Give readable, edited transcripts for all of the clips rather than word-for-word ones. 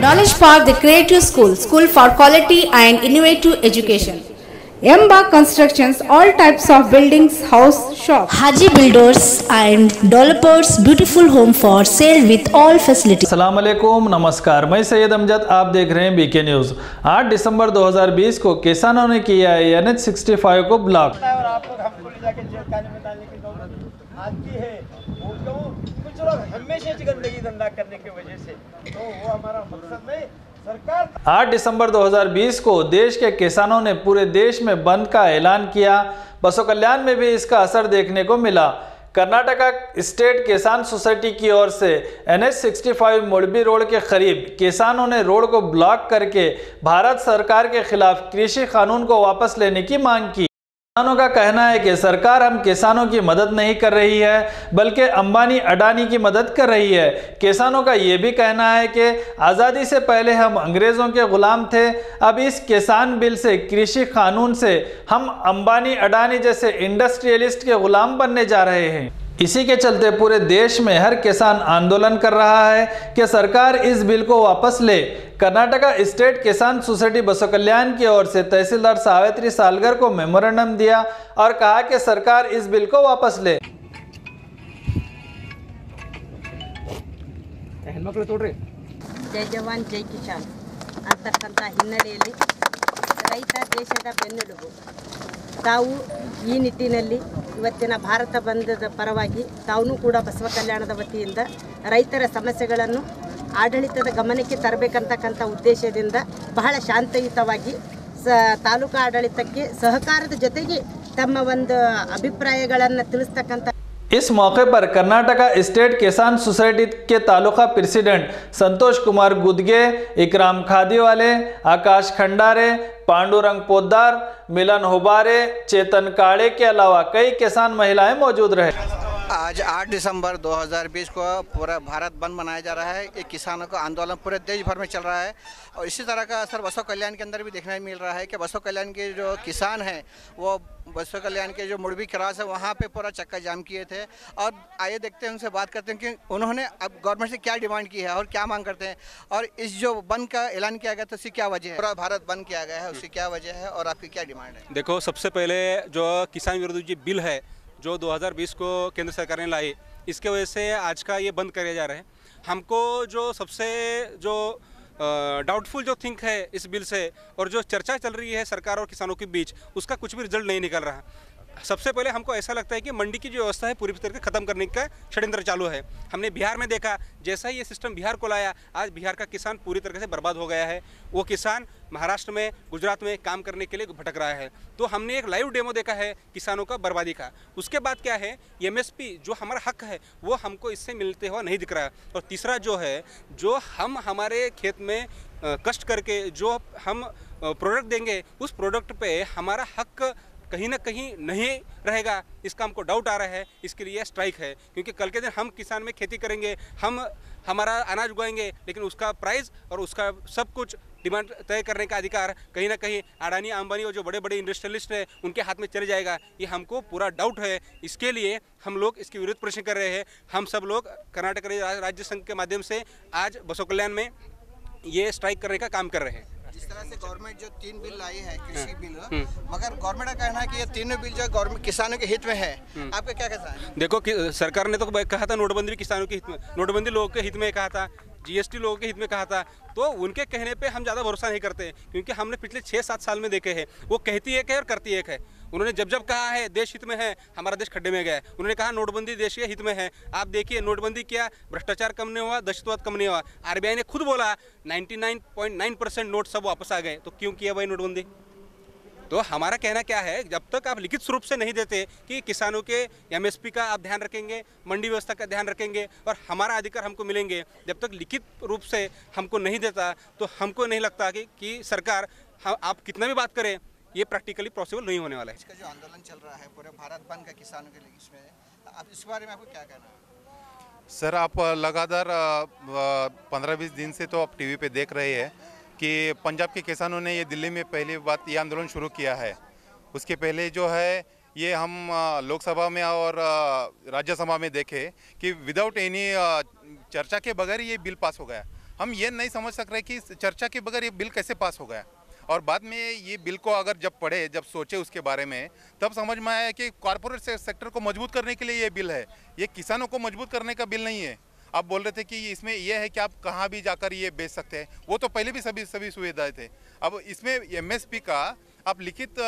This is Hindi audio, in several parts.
Knowledge Park, the Creative School, School for Quality and Innovative Education. Emba Constructions, all types of buildings, house, shop. Haji Builders and Developers, beautiful home for sale with all facilities. अस्सलाम वालेकुम, नमस्कार। मैं सैयद अमजद, आप देख रहे हैं बीके न्यूज़। 8 दिसंबर 2020 को किसानों ने किया है NH 65 को ब्लॉक। और आपको हमको ले जाके जेल खाने में डालने की जरूरत आज की है। वो क्यों? कुछ लोग हमेशा गंदगी धंधा करने की वजह से, तो वो हमारा मकसद नहीं। 8 दिसंबर 2020 को देश के किसानों ने पूरे देश में बंद का ऐलान किया। बसों कल्याण में भी इसका असर देखने को मिला। कर्नाटका स्टेट किसान सोसाइटी की ओर से NH 65 मुड़बी रोड के करीब किसानों ने रोड को ब्लॉक करके भारत सरकार के खिलाफ कृषि कानून को वापस लेने की मांग की। किसानों का कहना है कि सरकार हम किसानों की मदद नहीं कर रही है, बल्कि अंबानी अडानी की मदद कर रही है। किसानों का ये भी कहना है कि आज़ादी से पहले हम अंग्रेज़ों के गुलाम थे, अब इस किसान बिल से, कृषि कानून से हम अंबानी अडानी जैसे इंडस्ट्रियलिस्ट के गुलाम बनने जा रहे हैं। इसी के चलते पूरे देश में हर किसान आंदोलन कर रहा है कि सरकार इस बिल को वापस ले। कर्नाटका स्टेट किसान सोसाइटी बसों कल्याण की ओर से तहसीलदार सावित्री सालगर को मेमोरेंडम दिया और कहा कि सरकार इस बिल को वापस ले। जय जवान जय किसान ಅಂತಕ್ಕಂಥ ಹಿನ್ನೆಲೆಯಲ್ಲಿ ರೈತ ದೇಶದ ಬೆನ್ನೆಲುಬು ತಾವು ಈ ನಿಟ್ಟಿನಲ್ಲಿ ಇವತ್ತಿನ ಭಾರತ ಬಂಧದ ಪರವಾಗಿ ತಾವು ಕೂಡ ಬಸವ ಕಲ್ಯಾಣದ ವತಿಯಿಂದ ರೈತರ ಸಮಸ್ಯೆಗಳನ್ನು ಆಡಳಿತದ ಗಮನಕ್ಕೆ ತರಬೇಕಂತಕ್ಕಂಥ ಉದ್ದೇಶದಿಂದ ಬಹಳ ಶಾಂತಿಯುತವಾಗಿ ತಾಲೂಕು ಆಡಳಿತಕ್ಕೆ ಸಹಕಾರದ ಜೊತೆಗೆ ತಮ್ಮ ಒಂದು ಅಭಿಪ್ರಾಯಗಳನ್ನು ತಿಳಿಸ್ತಕ್ಕಂಥ इस मौके पर कर्नाटका स्टेट किसान सोसाइटी के तालुका प्रेसिडेंट संतोष कुमार गुदगे, इकराम खादीवाले, आकाश खंडारे, पांडुरंग पोद्दार, मिलन होबारे, चेतन काड़े के अलावा कई किसान महिलाएं मौजूद रहे। आज 8 दिसंबर 2020 को पूरा भारत बंद मनाया जा रहा है। ये किसानों का आंदोलन पूरे देश भर में चल रहा है और इसी तरह का असर बसव कल्याण के अंदर भी देखने मिल रहा है कि बसव कल्याण के जो किसान हैं वो बसव कल्याण के जो मुड़बी क्रॉस है वहाँ पे पूरा चक्का जाम किए थे। और आइए देखते हैं, उनसे बात करते हैं कि उन्होंने अब गवर्नमेंट से क्या डिमांड की है और क्या मांग करते हैं और इस जो बंद का ऐलान किया गया तो उसकी क्या वजह है, पूरा भारत बंद किया गया है, उसकी क्या वजह है और आपकी क्या डिमांड है? देखो, सबसे पहले जो किसान विरोधी जो बिल है जो 2020 को केंद्र सरकार ने लाई, इसके वजह से आज का ये बंद किया जा रहा है। हमको जो सबसे जो डाउटफुल जो थिंक है इस बिल से और जो चर्चा चल रही है सरकार और किसानों के बीच, उसका कुछ भी रिजल्ट नहीं निकल रहा। सबसे पहले हमको ऐसा लगता है कि मंडी की जो व्यवस्था है पूरी तरह से खत्म करने का षड्यंत्र चालू है। हमने बिहार में देखा, जैसा ही ये सिस्टम बिहार को लाया, आज बिहार का किसान पूरी तरह से बर्बाद हो गया है। वो किसान महाराष्ट्र में, गुजरात में काम करने के लिए भटक रहा है। तो हमने एक लाइव डेमो देखा है किसानों का बर्बादी का। उसके बाद क्या है, MSP जो हमारा हक है वो हमको इससे मिलते हुआ नहीं दिख रहा है। और तीसरा जो है, जो हम हमारे खेत में कष्ट करके जो हम प्रोडक्ट देंगे, उस प्रोडक्ट पे हमारा हक कहीं ना कहीं नहीं रहेगा, इसका हमको डाउट आ रहा है। इसके लिए स्ट्राइक है, क्योंकि कल के दिन हम किसान में खेती करेंगे, हम हमारा अनाज उगाएंगे, लेकिन उसका प्राइस और उसका सब कुछ डिमांड तय करने का अधिकार कहीं ना कहीं अडानी अंबानी और जो बड़े बड़े इंडस्ट्रियलिस्ट हैं उनके हाथ में चले जाएगा। ये हमको पूरा डाउट है। इसके लिए हम लोग इसके विरुद्ध प्रदर्शन कर रहे हैं। हम सब लोग कर्नाटक राज्य संघ के माध्यम से आज बसव कल्याण में ये स्ट्राइक करने का काम कर रहे हैं। जिस तरह से गवर्नमेंट जो 3 बिल लाई है कृषि बिल, मगर गवर्नमेंट का कहना है कि ये तीनों बिल जो गवर्नमेंट किसानों के हित में है, आपका क्या कहना है? देखो, सरकार ने तो कहा था नोटबंदी भी किसानों के हित में, नोटबंदी लोगों के हित में कहा था, GST लोगों के हित में कहा था। तो उनके कहने पे हम ज़्यादा भरोसा नहीं करते, क्योंकि हमने पिछले 6-7 साल में देखे हैं, वो कहती एक है और करती एक है। उन्होंने जब जब कहा है देश हित में है, हमारा देश खड्डे में गया है। उन्होंने कहा नोटबंदी देश के हित में है। आप देखिए नोटबंदी किया, भ्रष्टाचार कम नहीं हुआ, दहशतवाद कम नहीं हुआ। RBI ने खुद बोला 99.9% नोट सब वापस आ गए। तो क्यों किया भाई नोटबंदी? तो हमारा कहना क्या है, जब तक आप लिखित स्वरूप से नहीं देते कि किसानों के MSP का आप ध्यान रखेंगे, मंडी व्यवस्था का ध्यान रखेंगे और हमारा अधिकार हमको मिलेंगे, जब तक लिखित रूप से हमको नहीं देता, तो हमको नहीं लगता कि सरकार, आप कितना भी बात करें, ये प्रैक्टिकली पॉसिबल नहीं होने वाला है। इसका जो आंदोलन चल रहा है पूरे भारत बंद का किसानों के लिए, इसमें आप इस बारे में आपको क्या कहना है? सर, आप लगातार 15-20 दिन से तो आप टीवी पे देख रहे हैं कि पंजाब के किसानों ने ये दिल्ली में पहली बात ये आंदोलन शुरू किया है। उसके पहले जो है ये हम लोकसभा में और राज्यसभा में देखे कि विदाउट एनी चर्चा के बगैर ये बिल पास हो गया। हम ये नहीं समझ सक रहे कि चर्चा के बगैर ये बिल कैसे पास हो गया। और बाद में ये बिल को अगर जब पढ़े, जब सोचे उसके बारे में, तब समझ में आया कि कॉर्पोरेट सेक्टर को मजबूत करने के लिए ये बिल है, ये किसानों को मजबूत करने का बिल नहीं है। आप बोल रहे थे कि इसमें यह है कि आप कहाँ भी जाकर ये बेच सकते हैं, वो तो पहले भी सभी सुविधाएं थे। अब इसमें एमएसपी का आप लिखित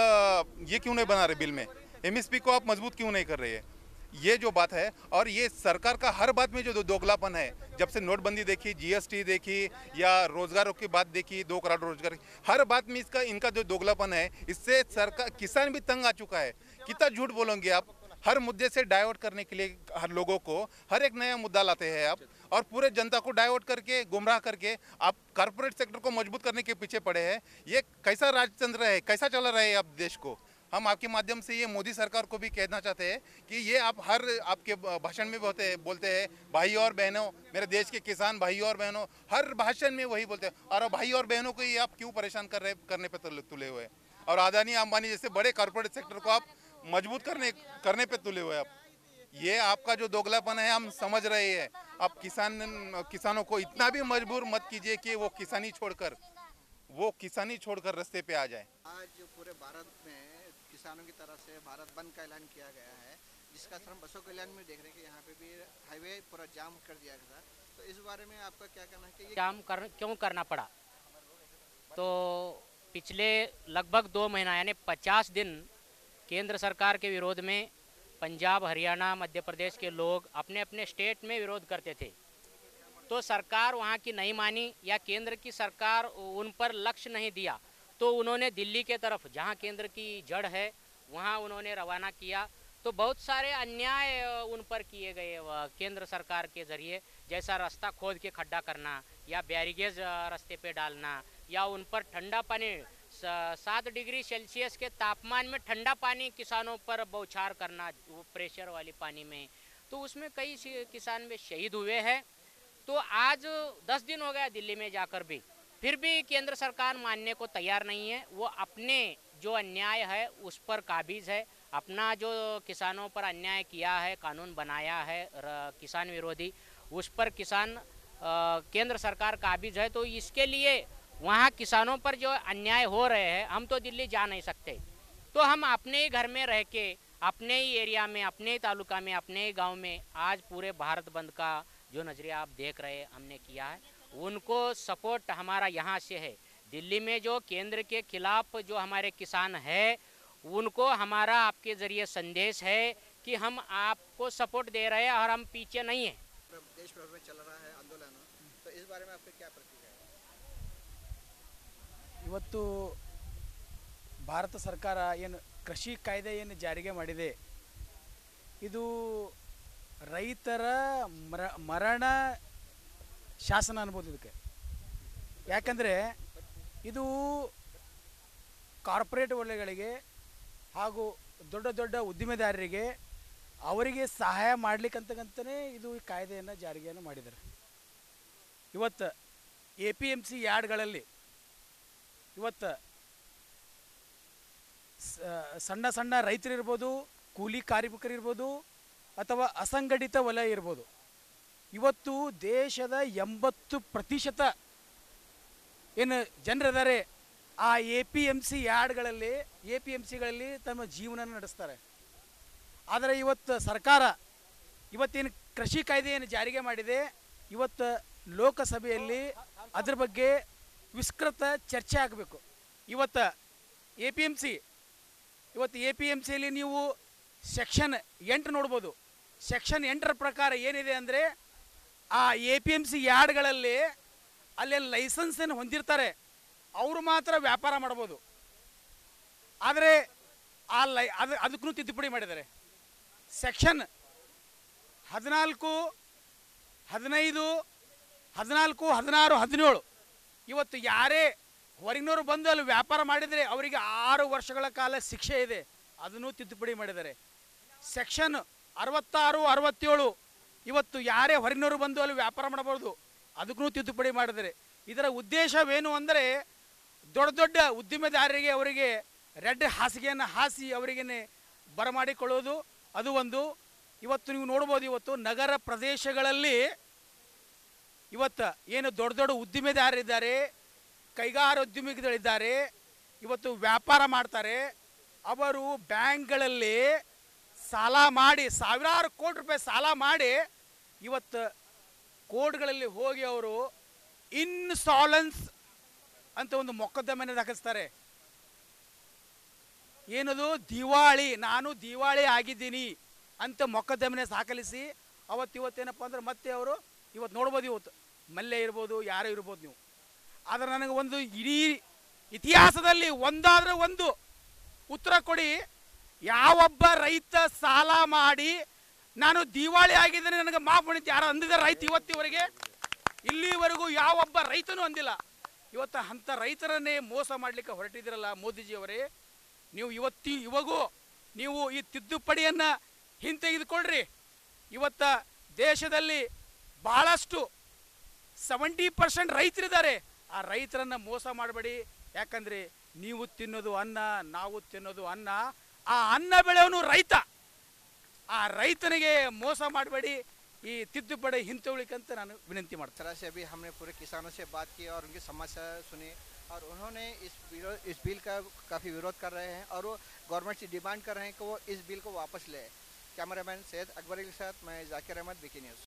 ये क्यों नहीं बना रहे बिल में, एमएसपी को आप मजबूत क्यों नहीं कर रहे हैं, ये जो बात है। और ये सरकार का हर बात में जो दोगलापन है, जब से नोटबंदी देखी, जीएसटी देखी, या रोजगारों की बात देखी, 2 करोड़ रोजगार, हर बात में इनका जो दोगलापन है, इससे सरकार, किसान भी तंग आ चुका है। कितना झूठ बोलेंगे आप, हर मुद्दे से डाइवर्ट करने के लिए हर लोगों को हर एक नया मुद्दा लाते हैं आप, और पूरे जनता को डाइवर्ट करके, गुमराह करके आप कॉर्पोरेट सेक्टर को मजबूत करने के पीछे पड़े हैं। ये कैसा राजतंत्र है, कैसा चला रहे हैं आप देश को। हम आपके माध्यम से ये मोदी सरकार को भी कहना चाहते हैं कि ये आप हर आपके भाषण में बोलते हैं भाई और बहनों, मेरे देश के किसान भाई और बहनों, हर भाषण में वही बोलते हैं। और भाई और बहनों को ये आप क्यों परेशान करने पे तुले हुए हैं, और अदानी अंबानी जैसे बड़े कॉर्पोरेट सेक्टर को आप मजबूत करने पे तुले हुए हैं आप। ये आपका जो दोगलापन है हम समझ रहे हैं। आप किसानों को इतना भी मजबूर मत कीजिए कि वो किसानी छोड़कर रास्ते पे आ जाए। आज पूरे भारत में किसानों की तरफ से भारत बंद का ऐलान किया गया है, जिसका असर हम बसों कल्याण में देख रहे हैं कि यहाँ पे भी हाईवे पूरा जाम कर दिया गया था। तो इस बारे में आपका क्या कहना है कि ये जाम क्यों करना पड़ा? तो पिछले लगभग 2 महीना यानी 50 दिन केंद्र सरकार के विरोध में पंजाब, हरियाणा, मध्य प्रदेश के लोग अपने अपने स्टेट में विरोध करते थे। तो सरकार वहाँ की नहीं मानी, या केंद्र की सरकार उन पर लक्ष्य नहीं दिया, तो उन्होंने दिल्ली के तरफ, जहाँ केंद्र की जड़ है, वहाँ उन्होंने रवाना किया। तो बहुत सारे अन्याय उन पर किए गए केंद्र सरकार के ज़रिए, जैसा रास्ता खोद के खड्डा करना, या बैरिगेज रास्ते पे डालना, या उन पर ठंडा पानी 7 डिग्री सेल्सियस के तापमान में ठंडा पानी किसानों पर बौछार करना, वो प्रेशर वाली पानी में। तो उसमें कई किसान भी शहीद हुए हैं। तो आज 10 दिन हो गया दिल्ली में जाकर भी, फिर भी केंद्र सरकार मानने को तैयार नहीं है। वो अपने जो अन्याय है उस पर काबिज है, अपना जो किसानों पर अन्याय किया है, कानून बनाया है किसान विरोधी, उस पर केंद्र सरकार काबिज है। तो इसके लिए वहाँ किसानों पर जो अन्याय हो रहे हैं, हम तो दिल्ली जा नहीं सकते, तो हम अपने ही घर में रह के, अपने ही एरिया में, अपने ही तालुका में, अपने ही गाँव में आज पूरे भारत बंद का जो नज़रिया आप देख रहे हैं हमने किया है, उनको सपोर्ट हमारा यहाँ से है। दिल्ली में जो केंद्र के खिलाफ जो हमारे किसान हैं, उनको हमारा आपके ज़रिए संदेश है कि हम आपको सपोर्ट दे रहे हैं और हम पीछे नहीं हैं। देश भर में चल रहा है आंदोलन, तो इस बारे में आपकी क्या प्रतिक्रिया है? ಇವತ್ತು ಭಾರತ ಸರ್ಕಾರ ಏನು ಕೃಷಿ ಕಾಯ್ದೆ ಏನು ಜಾರಿಗೆ ಮಾಡಿದೆ, ಇದು ರೈತರ ಮರಣ ಶಾಸನ ಅನ್ಬೋದು ಇದಕ್ಕೆ. ಯಾಕಂದರೆ ಇದು ಕಾರ್ಪೊರೇಟ್ ವಲಯಗಳಿಗೆ ಹಾಗೂ ದೊಡ್ಡ ದೊಡ್ಡ ಉದ್ದಿಮೆದಾರರಿಗೆ ಅವರಿಗೆ ಸಹಾಯ ಮಾಡಲಿಕ್ಕಂತಕ್ಕಂತಲೇ ಇದು ಈ ಕಾಯ್ದೆಯನ್ನು ಜಾರಿಗೆಯನ್ನು ಮಾಡಿದ್ದಾರೆ. ಇವತ್ತು APMC ಯಾರ್ಡ್ಗಳಲ್ಲಿ ಇವತ್ತು ಸಣ್ಣ ಸಣ್ಣ ರೈತರಿರ್ಬೋದು, ಕೂಲಿ ಕಾರ್ಮಿಕರಿರ್ಬೋದು, ಅಥವಾ ಅಸಂಘಟಿತ ವಲಯ ಇರ್ಬೋದು, ಇವತ್ತು ದೇಶದ 80% ಏನು ಜನರಿದ್ದಾರೆ ಆ APMCಗಳಲ್ಲಿ ತಮ್ಮ ಜೀವನ ನಡೆಸ್ತಾರೆ. ಆದರೆ ಇವತ್ತು ಸರ್ಕಾರ ಇವತ್ತೇನು ಕೃಷಿ ಕಾಯ್ದೆ ಏನು ಜಾರಿಗೆ ಮಾಡಿದೆ, ಇವತ್ತು ಲೋಕಸಭೆಯಲ್ಲಿ ಅದ್ರ ಬಗ್ಗೆ ವಿಸ್ತೃತ ಚರ್ಚೆ ಆಗಬೇಕು. ಇವತ್ತು APMCಯಲ್ಲಿ ನೀವು ಸೆಕ್ಷನ್ 8 ನೋಡ್ಬೋದು. ಸೆಕ್ಷನ್ 8ರ ಪ್ರಕಾರ ಏನಿದೆ ಅಂದರೆ, ಆ APMC ಯಾರ್ಡ್ಗಳಲ್ಲಿ ಅಲ್ಲೆಲ್ಲ ಲೈಸೆನ್ಸನ್ನು ಹೊಂದಿರ್ತಾರೆ, ಅವರು ಮಾತ್ರ ವ್ಯಾಪಾರ ಮಾಡ್ಬೋದು. ಆದರೆ ಅದಕ್ಕೂ ತಿದ್ದುಪಡಿ ಮಾಡಿದ್ದಾರೆ. ಸೆಕ್ಷನ್ 14, 15, 14, 16, 17 ಇವತ್ತು ಯಾರೇ ಹೊರಗಿನವರು ಬಂದು ಅಲ್ಲಿ ವ್ಯಾಪಾರ ಮಾಡಿದರೆ ಅವರಿಗೆ 6 ವರ್ಷಗಳ ಕಾಲ ಶಿಕ್ಷೆ ಇದೆ, ಅದನ್ನು ತಿದ್ದುಪಡಿ ಮಾಡಿದ್ದಾರೆ. ಸೆಕ್ಷನ್ 66, 67 ಇವತ್ತು ಯಾರೇ ಹೊರಗಿನವರು ಬಂದು ಅಲ್ಲಿ ವ್ಯಾಪಾರ ಮಾಡಬಹುದು, ಅದಕ್ಕೂ ತಿದ್ದುಪಡಿ ಮಾಡಿದ್ದಾರೆ. ಇದರ ಉದ್ದೇಶವೇನು ಅಂದರೆ, ದೊಡ್ಡ ದೊಡ್ಡ ಉದ್ದಿಮೆದಾರರಿಗೆ ಅವರಿಗೆ ರೆಡ್ ಹಾಸಿಗೆಯನ್ನು ಹಾಸಿ ಅವರಿಗೇ ಬರಮಾಡಿಕೊಳ್ಳೋದು, ಅದು ಒಂದು. ಇವತ್ತು ನೀವು ನೋಡ್ಬೋದು, ಇವತ್ತು ನಗರ ಪ್ರದೇಶಗಳಲ್ಲಿ ಇವತ್ತು ಏನು ದೊಡ್ಡ ದೊಡ್ಡ ಉದ್ದಿಮೆದಾರರಿದ್ದಾರೆ, ಕೈಗಾರೋದ್ಯಮಿಗಳಿದ್ದಾರೆ, ಇವತ್ತು ವ್ಯಾಪಾರ ಮಾಡ್ತಾರೆ. ಅವರು ಬ್ಯಾಂಕ್ಗಳಲ್ಲಿ ಸಾಲ ಮಾಡಿ ಸಾವಿರಾರು ಕೋಟಿ ರೂಪಾಯಿ ಸಾಲ ಮಾಡಿ ಇವತ್ತು ಕೋರ್ಟ್ಗಳಲ್ಲಿ ಹೋಗಿ ಅವರು ಇನ್ಸಾಲೆನ್ಸ್ ಅಂತ ಒಂದು ಮೊಕದ್ದಮೆಯನ್ನು ದಾಖಲಿಸ್ತಾರೆ. ಏನದು ದಿವಾಳಿ, ನಾನು ದಿವಾಳಿ ಆಗಿದ್ದೀನಿ ಅಂತ ಮೊಕದ್ದಮೆನೆ ದಾಖಲಿಸಿ ಇವತ್ತೇನಪ್ಪ ಅಂದ್ರೆ ಮತ್ತೆ ಅವರು ಇವತ್ತು ನೋಡ್ಬೋದು, ಇವತ್ತು ಮಲ್ಲೆ ಇರ್ಬೋದು, ಯಾರೋ ಇರ್ಬೋದು ನೀವು. ಆದರೆ ನನಗೆ ಒಂದು ಇಡೀ ಇತಿಹಾಸದಲ್ಲಿ ಒಂದಾದರೆ ಒಂದು ಉತ್ತರ ಕೊಡಿ, ಯಾವೊಬ್ಬ ರೈತ ಸಾಲ ಮಾಡಿ ನಾನು ದಿವಾಳಿ ಆಗಿದ್ದೇನೆ ನನಗೆ ಮಾಫ್ ಮಾಡಿದ್ದು ಯಾರು ಅಂದಿದ್ದಾರೆ ರೈತ ಇವತ್ತಿವರೆಗೆ? ಇಲ್ಲಿವರೆಗೂ ಯಾವೊಬ್ಬ ರೈತನೂ ಅಂದಿಲ್ಲ. ಇವತ್ತು ಅಂಥ ರೈತರನ್ನೇ ಮೋಸ ಮಾಡಲಿಕ್ಕೆ ಹೊರಟಿದ್ದೀರಲ್ಲ ಮೋದಿಜಿಯವರೇ, ನೀವು ಇವಾಗೂ ನೀವು ಈ ತಿದ್ದುಪಡಿಯನ್ನು ಹಿಂತೆಗೆದುಕೊಳ್ರಿ. ಇವತ್ತು ದೇಶದಲ್ಲಿ ಬಹಳಷ್ಟು 70% ರೈತರಿದ್ದಾರೆ. ಆ ರೈತರನ್ನು ಮೋಸ ಮಾಡಬೇಡಿ. ಯಾಕಂದರೆ ನೀವು ತಿನ್ನೋದು ಅನ್ನ, ನಾವು ತಿನ್ನೋದು ಅನ್ನ. ಆ ಅನ್ನ ಬೆಳೆಯವನು ರೈತ. ಆ ರೈತನಿಗೆ ಮೋಸ ಮಾಡಬೇಡಿ. ಈ ತಿದ್ದುಪಡಿ ಹಿಂತೆಗೊಳ್ಳಿಕಂತ ನಾನು ವಿನಂತಿ ಮಾಡ್ತೀನಿ. तरह से अभी हमने पूरे किसानों से बात की और उनकी समस्या सुनी और उन्होंने इस बिल का काफ़ी विरोध कर रहे हैं और वो गवर्नमेंट से डिमांड कर रहे हैं कि वो इस बिल को वापस ले। कैमरामैन सैयद अकबर के साथ मैं जाकिर अहमद, BK न्यूज़।